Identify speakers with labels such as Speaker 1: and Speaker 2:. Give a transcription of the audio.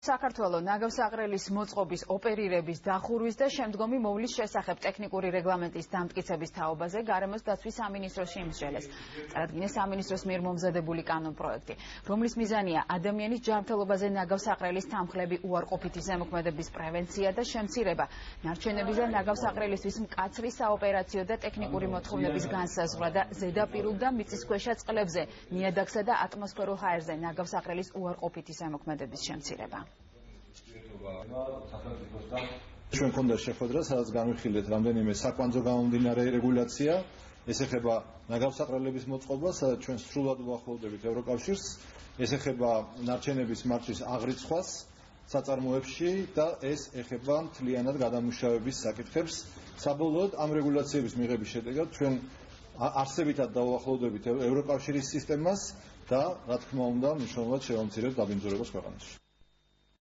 Speaker 1: საქართველოს ნაგავსაყრელის მოწყობის, ოპერირების, დახურვის და შემდგომი მოვლის შესახებ ტექნიკური რეგლამენტის დამტკიცების თაობაზე გარემოს დაცვის სამინისტროში იმსჯელეს. წარადგინეს სამინისტროს მიერ მომზადებული კანონპროექტი, რომლის მიზანია ადამიანის ჯანმრთელობაზე ნაგავსაყრელის თანმხლები უარყოფითი ზემოქმედების პრევენცია და შემცირება, ნარჩენების და ნაგავსაყრელისთვის მკაცრი საოპერაციო და ტექნიკური მოთხოვნების განსაზღვრა და ზედაპირულ და მიწისქვეშა წყლებზე, ნიადაგსა და ატმოსფერულ ჰაერზე ნაგავსაყრელის უარყოფითი ზემოქმედების შემცირება.
Speaker 2: ჩვენ გქონდა შეხვედრა, სადაც განვიხილეთ რამდენიმე საკვანძო გამომდინარე რეგულაცია, ეს ეხება ნაგავსაყრელების მოწყობას, სადაც ჩვენ სრულად უახლოვდებით ევროკავშირს, ეს ეხება ნარჩენების მართვის აღრიცხვას საწარმოებში და ეს ეხება მთლიანად გადამუშავების საკითხებს. საბოლოოდ ამ რეგულაციების მიღების შედეგად ჩვენ არსებითად დაუახლოვდებით ევროკავშირის სისტემას და რა თქმა უნდა მნიშვნელოვნად შევამცირებთ დაბინძურებას ქვეყანაში.